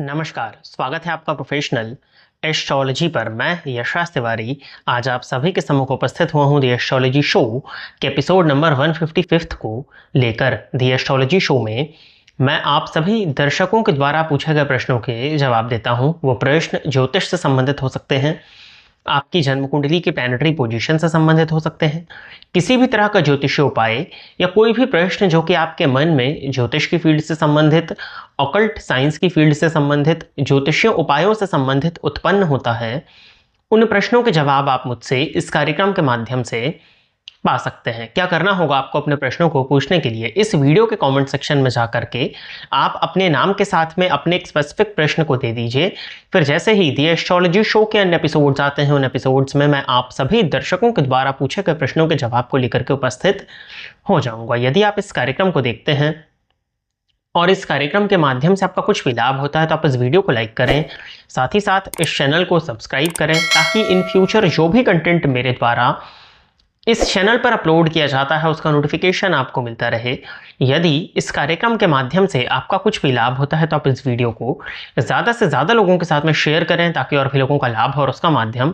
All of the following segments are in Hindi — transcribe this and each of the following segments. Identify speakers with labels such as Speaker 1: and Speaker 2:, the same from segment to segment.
Speaker 1: नमस्कार, स्वागत है आपका प्रोफेशनल एस्ट्रोलॉजी पर। मैं यशराज तिवारी आज आप सभी के सम्मुख उपस्थित हुआ हूँ द एस्ट्रोलॉजी शो के एपिसोड नंबर 155 को लेकर। द एस्ट्रोलॉजी शो में मैं आप सभी दर्शकों के द्वारा पूछे गए प्रश्नों के जवाब देता हूँ। वो प्रश्न ज्योतिष से संबंधित हो सकते हैं, आपकी जन्म कुंडली की प्लैनेटरी पोजीशन से संबंधित हो सकते हैं, किसी भी तरह का ज्योतिषीय उपाय या कोई भी प्रश्न जो कि आपके मन में ज्योतिष की फील्ड से संबंधित, ऑकल्ट साइंस की फील्ड से संबंधित, ज्योतिषीय उपायों से संबंधित उत्पन्न होता है, उन प्रश्नों के जवाब आप मुझसे इस कार्यक्रम के माध्यम से पा सकते हैं। क्या करना होगा आपको अपने प्रश्नों को पूछने के लिए? इस वीडियो के कमेंट सेक्शन में जाकर के आप अपने नाम के साथ में अपने एक स्पेसिफिक प्रश्न को दे दीजिए। फिर जैसे ही द एस्ट्रोलॉजी शो के अन्य एपिसोड्स आते हैं, उन एपिसोड्स में मैं आप सभी दर्शकों के द्वारा पूछे गए प्रश्नों के जवाब को लेकर के उपस्थित हो जाऊंगा। यदि आप इस कार्यक्रम को देखते हैं और इस कार्यक्रम के माध्यम से आपका कुछ भी लाभ होता है तो आप इस वीडियो को लाइक करें, साथ ही साथ इस चैनल को सब्सक्राइब करें ताकि इन फ्यूचर जो भी कंटेंट मेरे द्वारा इस चैनल पर अपलोड किया जाता है उसका नोटिफिकेशन आपको मिलता रहे। यदि इस कार्यक्रम के माध्यम से आपका कुछ भी लाभ होता है तो आप इस वीडियो को ज़्यादा से ज़्यादा लोगों के साथ में शेयर करें ताकि और भी लोगों का लाभ हो और उसका माध्यम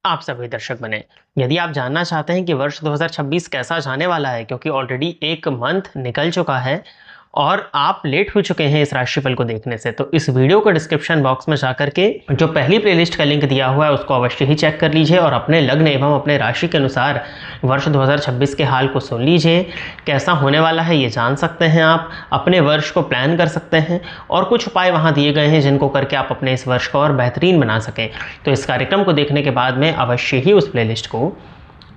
Speaker 1: आप सभी दर्शक बने। यदि आप जानना चाहते हैं कि वर्ष 2026 कैसा जाने वाला है, क्योंकि ऑलरेडी एक मंथ निकल चुका है और आप लेट हो चुके हैं इस राशिफल को देखने से, तो इस वीडियो को डिस्क्रिप्शन बॉक्स में जाकर के जो पहली प्लेलिस्ट का लिंक दिया हुआ है उसको अवश्य ही चेक कर लीजिए और अपने लग्न एवं अपने राशि के अनुसार वर्ष 2026 के हाल को सुन लीजिए। कैसा होने वाला है ये जान सकते हैं, आप अपने वर्ष को प्लान कर सकते हैं और कुछ उपाय वहाँ दिए गए हैं जिनको करके आप अपने इस वर्ष को और बेहतरीन बना सकें। तो इस कार्यक्रम को देखने के बाद में अवश्य ही उस प्लेलिस्ट को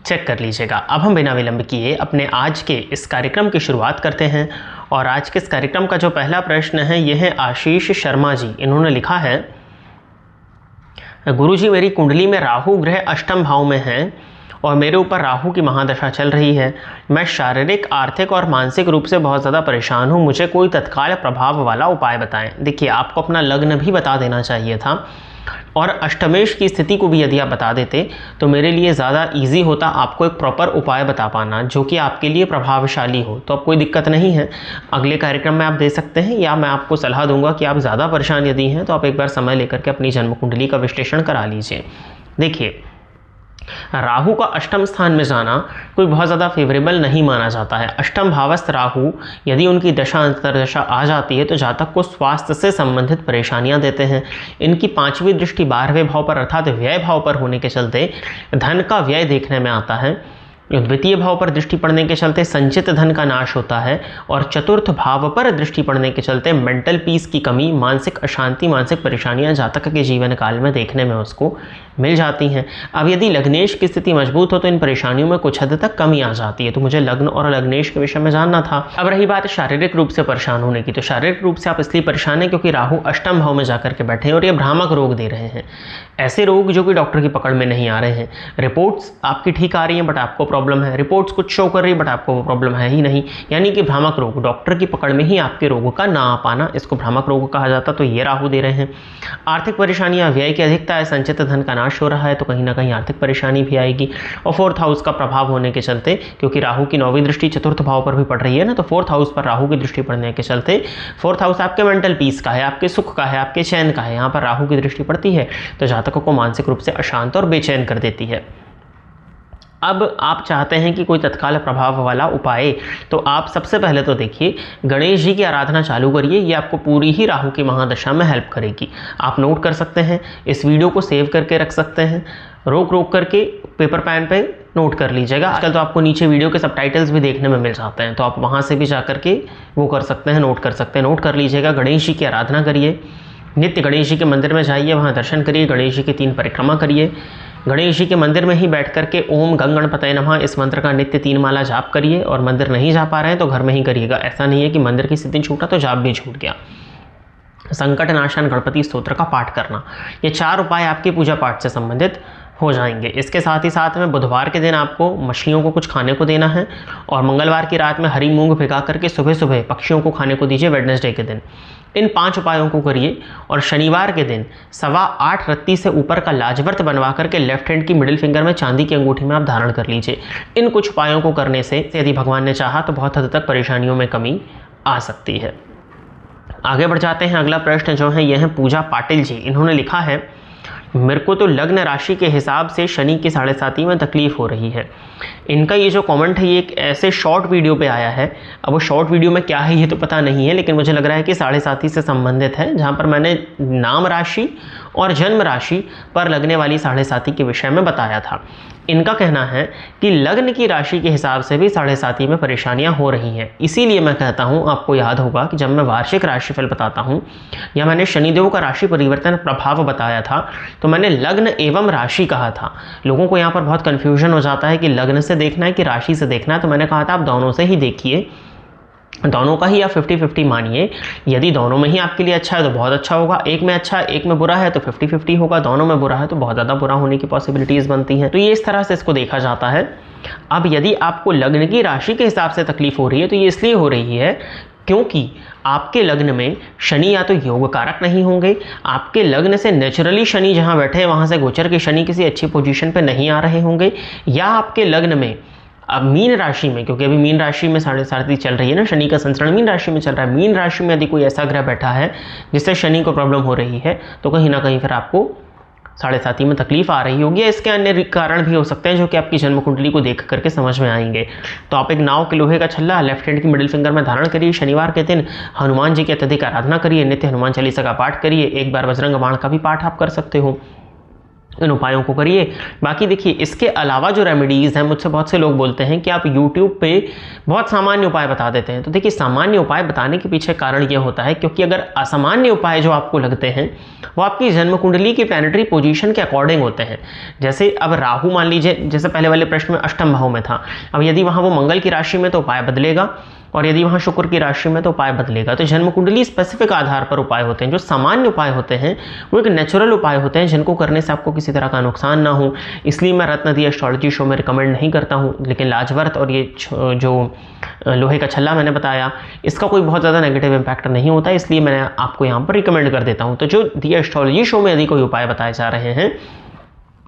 Speaker 1: चेक कर लीजिएगा। अब हम बिना विलंब किए अपने आज के इस कार्यक्रम की शुरुआत करते हैं और आज के इस कार्यक्रम का जो पहला प्रश्न है यह है आशीष शर्मा जी। इन्होंने लिखा है, गुरुजी मेरी कुंडली में राहु ग्रह अष्टम भाव में है और मेरे ऊपर राहु की महादशा चल रही है। मैं शारीरिक, आर्थिक और मानसिक रूप से बहुत ज़्यादा परेशान हूँ। मुझे कोई तत्काल प्रभाव वाला उपाय बताएं। देखिए, आपको अपना लग्न भी बता देना चाहिए था और अष्टमेश की स्थिति को भी यदि आप बता देते तो मेरे लिए ज़्यादा इजी होता आपको एक प्रॉपर उपाय बता पाना जो कि आपके लिए प्रभावशाली हो। तो अब कोई दिक्कत नहीं है, अगले कार्यक्रम में आप दे सकते हैं, या मैं आपको सलाह दूंगा कि आप ज़्यादा परेशान यदि हैं तो आप एक बार समय लेकर के अपनी जन्म कुंडली का विश्लेषण करा लीजिए। देखिए, राहु का अष्टम स्थान में जाना कोई बहुत ज़्यादा फेवरेबल नहीं माना जाता है। अष्टम भावस्थ राहु यदि उनकी दशा अंतर्दशा आ जाती है तो जातक को स्वास्थ्य से संबंधित परेशानियां देते हैं। इनकी पांचवी दृष्टि 12वें भाव पर अर्थात व्यय भाव पर होने के चलते धन का व्यय देखने में आता है। द्वितीय भाव पर दृष्टि पड़ने के चलते संचित धन का नाश होता है और चतुर्थ भाव पर दृष्टि पड़ने के चलते मेंटल पीस की कमी, मानसिक अशांति, मानसिक परेशानियां जातक के जीवन काल में देखने में उसको मिल जाती हैं। अब यदि लग्नेश की स्थिति मजबूत हो तो इन परेशानियों में कुछ हद तक कमी आ जाती है। तो मुझे लग्न और लग्नेश के विषय में जानना था। अब रही बात शारीरिक रूप से परेशान होने की, तो शारीरिक रूप से आप इसलिए परेशान हैं क्योंकि राहु अष्टम भाव में जाकर के बैठे हैं और ये भ्रामक रोग दे रहे हैं, ऐसे रोग जो कि डॉक्टर की पकड़ में नहीं आ रहे हैं। रिपोर्ट्स आपकी ठीक आ रही हैं बट आपको प्रॉब्लम है, रिपोर्ट्स कुछ शो कर रही है बट आपको वो प्रॉब्लम है ही नहीं, यानी कि भ्रामक रोग, डॉक्टर की पकड़ में ही आपके रोग का ना आ पाना, इसको भ्रामक रोग कहा जाता। तो ये राहु दे रहे हैं। आर्थिक परेशानियां, व्यय की अधिकता है, संचित धन का नाश हो रहा है तो कहीं ना कहीं आर्थिक परेशानी भी आएगी। और फोर्थ हाउस का प्रभाव होने के चलते, क्योंकि राहु की 9वीं दृष्टि चतुर्थ भाव पर भी पड़ रही है ना, तो फोर्थ हाउस पर राहु की दृष्टि पड़ने के चलते, फोर्थ हाउस आपके मेंटल पीस का है, आपके सुख का है, आपके चैन का है, यहाँ पर राहु की दृष्टि पड़ती है तो जातकों को मानसिक रूप से अशांत और बेचैन कर देती है। अब आप चाहते हैं कि कोई तत्काल प्रभाव वाला उपाय, तो आप सबसे पहले तो देखिए गणेश जी की आराधना चालू करिए। ये आपको पूरी ही राहु की महादशा में हेल्प करेगी। आप नोट कर सकते हैं, इस वीडियो को सेव करके रख सकते हैं, रोक रोक करके पेपर पेन पे नोट कर लीजिएगा। आजकल तो आपको नीचे वीडियो के सबटाइटल्स भी देखने में मिल जाते हैं तो आप वहाँ से भी जा करके वो कर सकते हैं, नोट कर सकते हैं। नोट कर लीजिएगा, गणेश जी की आराधना करिए, नित्य गणेश जी के मंदिर में जाइए, वहाँ दर्शन करिए, गणेश जी की 3 परिक्रमा करिए। गणेश जी के मंदिर में ही बैठ करके ओम गं गणपतये नमः इस मंत्र का नित्य 3 माला जाप करिए। और मंदिर नहीं जा पा रहे हैं तो घर में ही करिएगा, ऐसा नहीं है कि मंदिर की स्थिति छूटा तो जाप भी छूट गया। संकट नाशन गणपति स्तोत्र का पाठ करना, ये 4 उपाय आपके पूजा पाठ से संबंधित हो जाएंगे। इसके साथ ही साथ में बुधवार के दिन आपको मछलियों को कुछ खाने को देना है और मंगलवार की रात में हरी मूंग भिगा करके सुबह सुबह पक्षियों को खाने को दीजिए वेडनेसडे के दिन। इन 5 उपायों को करिए और शनिवार के दिन 8.25 रत्ती से ऊपर का लाजवर्त बनवा करके लेफ्ट हैंड की मिडिल फिंगर में चांदी की अंगूठी में आप धारण कर लीजिए। इन कुछ उपायों को करने से यदि भगवान ने चाहा तो बहुत हद तक परेशानियों में कमी आ सकती है। आगे बढ़ जाते हैं। अगला प्रश्न जो है यह है पूजा पाटिल जी, इन्होंने लिखा है मेरे को तो लग्न राशि के हिसाब से शनि की 7.5 में तकलीफ हो रही है। इनका ये जो कमेंट है ये एक ऐसे शॉर्ट वीडियो पे आया है। अब वो शॉर्ट वीडियो में क्या है ये तो पता नहीं है, लेकिन मुझे लग रहा है कि 7.5 से संबंधित है, जहाँ पर मैंने नाम राशि और जन्म राशि पर लगने वाली 7.5 के विषय में बताया था। इनका कहना है कि लग्न की राशि के हिसाब से भी 7.5 में परेशानियां हो रही हैं। इसीलिए मैं कहता हूं, आपको याद होगा कि जब मैं वार्षिक राशिफल बताता हूं या मैंने शनिदेव का राशि परिवर्तन प्रभाव बताया था तो मैंने लग्न एवं राशि कहा था। लोगों को यहाँ पर बहुत कन्फ्यूजन हो जाता है कि लग्न से देखना है कि राशि से देखना है, तो मैंने कहा था आप दोनों से ही देखिए, दोनों का ही आप 50-50 मानिए। यदि दोनों में ही आपके लिए अच्छा है तो बहुत अच्छा होगा, एक में अच्छा है एक में बुरा है तो 50-50 होगा, दोनों में बुरा है तो बहुत ज़्यादा बुरा होने की पॉसिबिलिटीज़ बनती हैं। तो ये इस तरह से इसको देखा जाता है। अब यदि आपको लग्न की राशि के हिसाब से तकलीफ हो रही है तो ये इसलिए हो रही है क्योंकि आपके लग्न में शनि या तो योग कारक नहीं होंगे, आपके लग्न से नेचुरली शनि जहाँ बैठे हैं वहाँ से गोचर के शनि किसी अच्छी पोजीशन पे नहीं आ रहे होंगे, या आपके लग्न में अब मीन राशि में, क्योंकि अभी मीन राशि में 7.5 चल रही है ना, शनि का संचरण मीन राशि में चल रहा है, मीन राशि में यदि कोई ऐसा ग्रह बैठा है जिससे शनि को प्रॉब्लम हो रही है तो कहीं ना कहीं फिर आपको 7.5 में तकलीफ आ रही होगी, या इसके अन्य कारण भी हो सकते हैं जो कि आपकी जन्म कुंडली को देख करके समझ में आएंगे। तो आप एक नाव के लोहे का छल्ला लेफ्ट हैंड की मिडिल फिंगर में धारण करिए, शनिवार के दिन हनुमान जी की अत्यधिक आराधना करिए, नित्य हनुमान चालीसा का पाठ करिए, एक बार बजरंग बाण का भी पाठ आप कर सकते हो, इन उपायों को करिए। बाकी देखिए इसके अलावा जो रेमेडीज़ हैं, मुझसे बहुत से लोग बोलते हैं कि आप यूट्यूब पे बहुत सामान्य उपाय बता देते हैं। तो देखिए सामान्य उपाय बताने के पीछे कारण ये होता है क्योंकि अगर असामान्य उपाय जो आपको लगते हैं वो आपकी जन्म कुंडली की प्लैनेटरी पोजीशन के अकॉर्डिंग होते हैं। जैसे अब राहु मान लीजिए, जैसे पहले वाले प्रश्न में अष्टम भाव में था, अब यदि वहाँ वो मंगल की राशि में तो उपाय बदलेगा, और यदि वहाँ शुक्र की राशि में तो उपाय बदलेगा। तो जन्म कुंडली स्पेसिफिक आधार पर उपाय होते हैं। जो सामान्य उपाय होते हैं वो एक नेचुरल उपाय होते हैं जिनको करने से आपको किसी तरह का नुकसान ना हो, इसलिए मैं रत्नदी एस्ट्रोलॉजी शो में रिकमेंड नहीं करता हूँ। लेकिन लाजवर्त और ये जो लोहे का छल्ला मैंने बताया, इसका कोई बहुत ज़्यादा नेगेटिव इम्पैक्ट नहीं होता, इसलिए मैंने आपको यहाँ पर रिकमेंड कर देता हूँ। तो जो दी एस्ट्रोलॉजी शो में यदि कोई उपाय बताए जा रहे हैं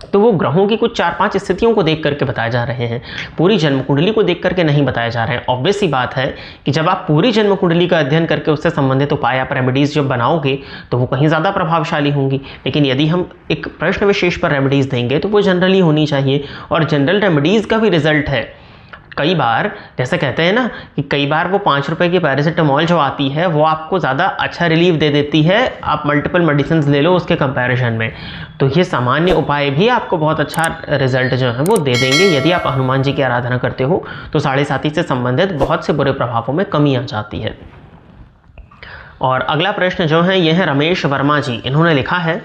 Speaker 1: तो वो ग्रहों की कुछ 4-5 स्थितियों को देख करके बताए जा रहे हैं, पूरी जन्म कुंडली को देख करके नहीं बताए जा रहे हैं। ऑब्वियस सी बात है कि जब आप पूरी जन्म कुंडली का अध्ययन करके उससे संबंधित उपाय आप रेमेडीज़ जब बनाओगे तो वो कहीं ज़्यादा प्रभावशाली होंगी। लेकिन यदि हम एक प्रश्न विशेष पर रेमेडीज़ देंगे तो वो जनरली होनी चाहिए, और जनरल रेमेडीज़ का भी रिजल्ट है। कई बार जैसे कहते हैं ना कि कई बार वो 5 रुपए की पैरासिटामोल जो आती है वो आपको ज़्यादा अच्छा रिलीफ दे देती है, आप मल्टीपल मेडिसिन ले लो उसके कंपैरिजन में। तो ये सामान्य उपाय भी आपको बहुत अच्छा रिजल्ट जो है वो दे देंगे। यदि आप हनुमान जी की आराधना करते हो तो 7.5 से संबंधित बहुत से बुरे प्रभावों में कमी आ जाती है। और अगला प्रश्न जो है यह है रमेश वर्मा जी, इन्होंने लिखा है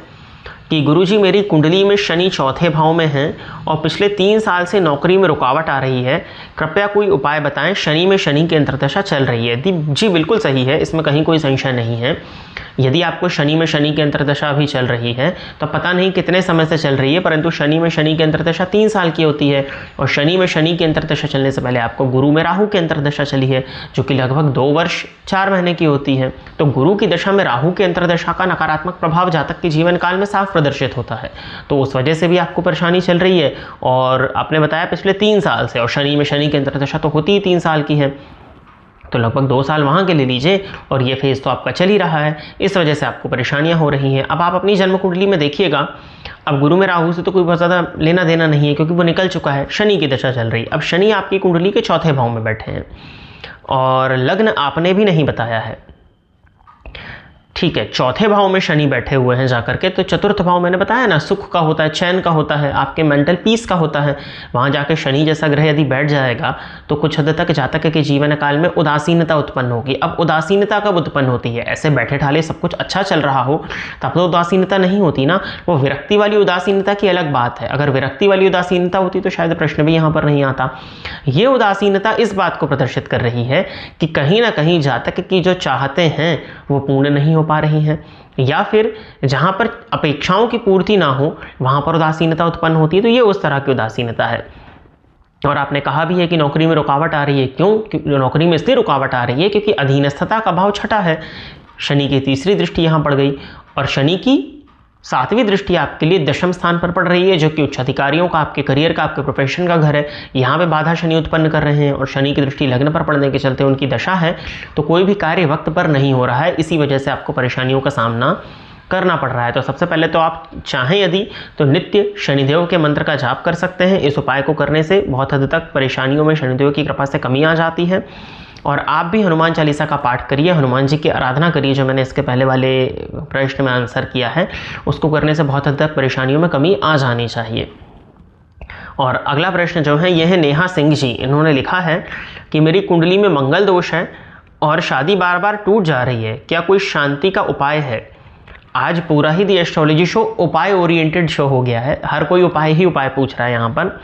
Speaker 1: कि गुरुजी मेरी कुंडली में शनि चौथे भाव में है और पिछले 3 साल से नौकरी में रुकावट आ रही है, कृपया कोई उपाय बताएं। शनि में शनि की अंतर्दशा चल रही है। जी बिल्कुल सही है, इसमें कहीं कोई संशय नहीं है। यदि आपको शनि में शनि की अंतर्दशा भी चल रही है तो पता नहीं कितने समय से चल रही है, परंतु शनि में शनि की अंतर्दशा 3 साल की होती है, और शनि में शनि की अंतर्दशा चलने से पहले आपको गुरु में राहु की अंतर्दशा चली है जो कि लगभग 2 वर्ष 4 महीने की होती है। तो गुरु की दशा में राहु की अंतर्दशा का नकारात्मक प्रभाव जातक के जीवन काल में साफ प्रदर्शित होता है। तो उस वजह से भी आपको परेशानी चल रही है, और आपने बताया पिछले 3 साल से, और शनि में शनि की अंतर्दशा तो होती ही 3 साल की है, तो लगभग 2 साल वहाँ के ले लीजिए, और ये फेज़ तो आपका चल ही रहा है, इस वजह से आपको परेशानियाँ हो रही हैं। अब आप अपनी जन्म कुंडली में देखिएगा, अब गुरु में राहु से तो कोई बहुत ज़्यादा लेना देना नहीं है क्योंकि वो निकल चुका है, शनि की दशा चल रही। अब शनि आपकी कुंडली के चौथे भाव में बैठे हैं और लग्न आपने भी नहीं बताया है, ठीक है। चौथे भाव में शनि बैठे हुए हैं जाकर के, तो चतुर्थ भाव मैंने बताया ना, सुख का होता है, चैन का होता है, आपके मेंटल पीस का होता है। वहाँ जाके शनि जैसा ग्रह यदि बैठ जाएगा तो कुछ हद तक जातक के जीवन काल में उदासीनता उत्पन्न होगी। अब उदासीनता कब उत्पन्न होती है? ऐसे बैठे ठाले सब कुछ अच्छा चल रहा हो तब तो उदासीनता नहीं होती ना, वो विरक्ति वाली उदासीनता की अलग बात है। अगर विरक्ति वाली उदासीनता होती तो शायद प्रश्न भी यहाँ पर नहीं आता। ये उदासीनता इस बात को प्रदर्शित कर रही है कि कहीं ना कहीं जातक की जो चाहते हैं वो पूर्ण नहीं हो पा रही हैं, या फिर जहाँ पर अपेक्षाओं की पूर्ति ना हो वहाँ पर उदासीनता उत्पन्न होती है। तो ये उस तरह की उदासीनता है। और आपने कहा भी है कि नौकरी में रुकावट आ रही है, क्यों नौकरी में इसलिए रुकावट आ रही है क्योंकि अधीनस्थता का भाव छठा है, शनि की तीसरी दृष्टि यहाँ पड़ गई, और शनि की सातवीं दृष्टि आपके लिए दशम स्थान पर पड़ रही है, जो कि उच्च अधिकारियों का, आपके करियर का, आपके प्रोफेशन का घर है। यहाँ पे बाधा शनि उत्पन्न कर रहे हैं और शनि की दृष्टि लग्न पर पड़ने के चलते उनकी दशा है, तो कोई भी कार्य वक्त पर नहीं हो रहा है। इसी वजह से आपको परेशानियों का सामना करना पड़ रहा है। तो सबसे पहले तो आप चाहें यदि तो नित्य शनिदेव के मंत्र का जाप कर सकते हैं। इस उपाय को करने से बहुत हद तक परेशानियों में शनिदेव की कृपा से कमी आ जाती है। और आप भी हनुमान चालीसा का पाठ करिए, हनुमान जी की आराधना करिए, जो मैंने इसके पहले वाले प्रश्न में आंसर किया है, उसको करने से बहुत हद तक परेशानियों में कमी आ जानी चाहिए। और अगला प्रश्न जो है यह है नेहा सिंह जी, इन्होंने लिखा है कि मेरी कुंडली में मंगल दोष है और शादी बार बार टूट जा रही है, क्या कोई शांति का उपाय है? आज पूरा ही दी एस्ट्रोलॉजी शो उपाय ओरिएंटेड शो हो गया है, हर कोई उपाय ही उपाय पूछ रहा है यहाँ पर।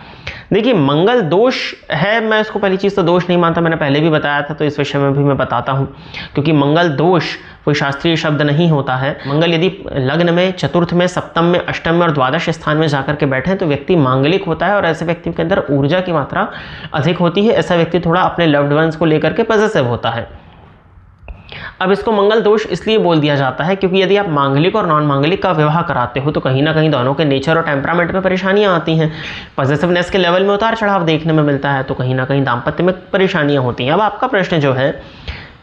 Speaker 1: देखिए मंगल दोष है, मैं इसको पहली चीज़ तो दोष नहीं मानता, मैंने पहले भी बताया था, तो इस विषय में भी मैं बताता हूँ, क्योंकि मंगल दोष कोई शास्त्रीय शब्द नहीं होता है। मंगल यदि लग्न में, चतुर्थ में, सप्तम में, अष्टम में और द्वादश स्थान में जाकर के बैठे तो व्यक्ति मांगलिक होता है और ऐसे व्यक्ति के अंदर ऊर्जा की मात्रा अधिक होती है। ऐसा व्यक्ति थोड़ा अपने लव्ड वंस को लेकर के पॉजिटिव होता है। अब इसको मंगल दोष इसलिए बोल दिया जाता है क्योंकि यदि आप मांगलिक और नॉन मांगलिक का विवाह कराते हो तो कहीं ना कहीं दोनों के नेचर और टेम्परामेंट में परेशानियां आती हैं, पॉजिटिवनेस के लेवल में उतार चढ़ाव देखने में मिलता है, तो कहीं ना कहीं दाम्पत्य में परेशानियां होती हैं। अब आपका प्रश्न जो है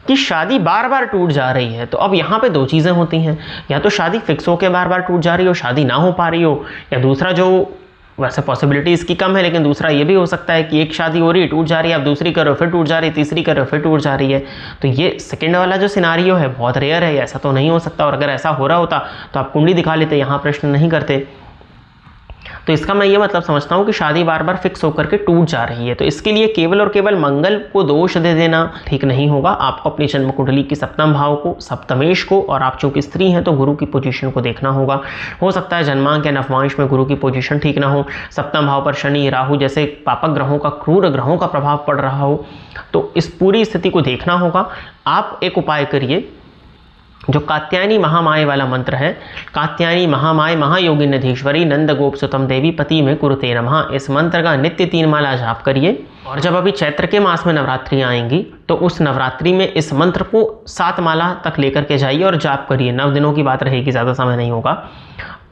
Speaker 1: कि शादी बार बार टूट जा रही है, तो अब यहाँ पे दो चीज़ें होती हैं, या तो शादी फिक्स होकर बार बार टूट जा रही हो, शादी ना हो पा रही हो, या दूसरा जो वैसे पॉसिबिलिटी इसकी कम है, लेकिन दूसरा ये भी हो सकता है कि एक शादी हो रही है, टूट जा रही है, आप दूसरी करो फिर टूट जा रही है, तीसरी करो फिर टूट जा रही है। तो ये सेकंड वाला जो सिनारियो है बहुत रेयर है, ऐसा तो नहीं हो सकता, और अगर ऐसा हो रहा होता तो आप कुंडली दिखा लेते, यहाँ प्रश्न नहीं करते। तो इसका मैं ये मतलब समझता हूँ कि शादी बार बार फिक्स होकर के टूट जा रही है, तो इसके लिए केवल और केवल मंगल को दोष दे देना ठीक नहीं होगा। आपको अपनी जन्म कुंडली की सप्तम भाव को, सप्तमेश को, और आप चूंकि स्त्री हैं तो गुरु की पोजीशन को देखना होगा। हो सकता है जन्मांक या नवमांश में गुरु की पोजीशन ठीक ना हो, सप्तम भाव पर शनि, राहु जैसे पापक ग्रहों का, क्रूर ग्रहों का प्रभाव पड़ रहा हो, तो इस पूरी स्थिति को देखना होगा। आप एक उपाय करिए, जो कात्यायनी महामाय वाला मंत्र है, कात्यायनी महामाय महायोगिन्यधीश्वरी नंद गोप सुतम देवी पति में कुरुते नमः, इस मंत्र का नित्य 3 माला जाप करिए। और जब अभी चैत्र के मास में नवरात्रि आएंगी तो उस नवरात्रि में इस मंत्र को 7 माला तक लेकर के जाइए और जाप करिए। 9 दिनों की बात रहेगी, ज़्यादा समय नहीं होगा।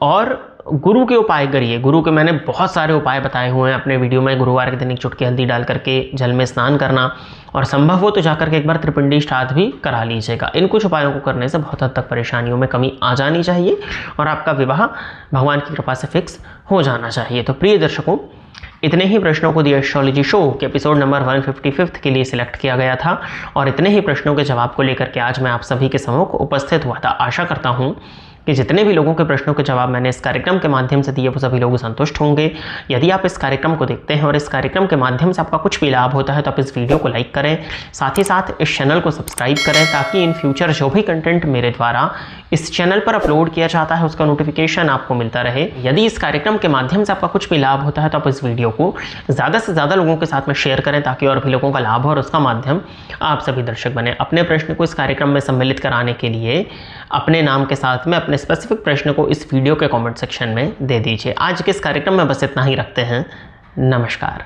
Speaker 1: और गुरु के उपाय करिए। गुरु के मैंने बहुत सारे उपाय बताए हुए हैं अपने वीडियो में। गुरुवार के दिन 1 चुटकी हल्दी डाल करके जल में स्नान करना, और संभव हो तो जाकर के एक बार त्रिपिंडी श्राद्ध भी करा लीजिएगा। इन कुछ उपायों को करने से बहुत हद तक परेशानियों में कमी आ जानी चाहिए और आपका विवाह भगवान की कृपा से फिक्स हो जाना चाहिए। तो प्रिय दर्शकों, इतने ही प्रश्नों को दी एस्ट्रोलॉजी शो के एपिसोड नंबर 155 के लिए सिलेक्ट किया गया था, और इतने ही प्रश्नों के जवाब को लेकर के आज मैं आप सभी के सम्मुख उपस्थित हुआ था। आशा करता हूँ कि जितने भी लोगों के प्रश्नों के जवाब मैंने इस कार्यक्रम के माध्यम से दिए वो सभी लोग संतुष्ट होंगे। यदि आप इस कार्यक्रम को देखते हैं और इस कार्यक्रम के माध्यम से आपका कुछ भी लाभ होता है तो आप इस वीडियो को लाइक करें, साथ ही साथ इस चैनल को सब्सक्राइब करें, ताकि इन फ्यूचर जो भी कंटेंट मेरे द्वारा इस चैनल पर अपलोड किया जाता है उसका नोटिफिकेशन आपको मिलता रहे। यदि इस कार्यक्रम के माध्यम से आपका कुछ भी लाभ होता है तो आप इस वीडियो को ज़्यादा से ज़्यादा लोगों के साथ में शेयर करें, ताकि और भी लोगों का लाभ हो और उसका माध्यम आप सभी दर्शक बने। अपने प्रश्न को इस कार्यक्रम में सम्मिलित कराने के लिए अपने नाम के साथ में अपने स्पेसिफिक प्रश्न को इस वीडियो के कमेंट सेक्शन में दे दीजिए। आज के इस कार्यक्रम में बस इतना ही रखते हैं। नमस्कार।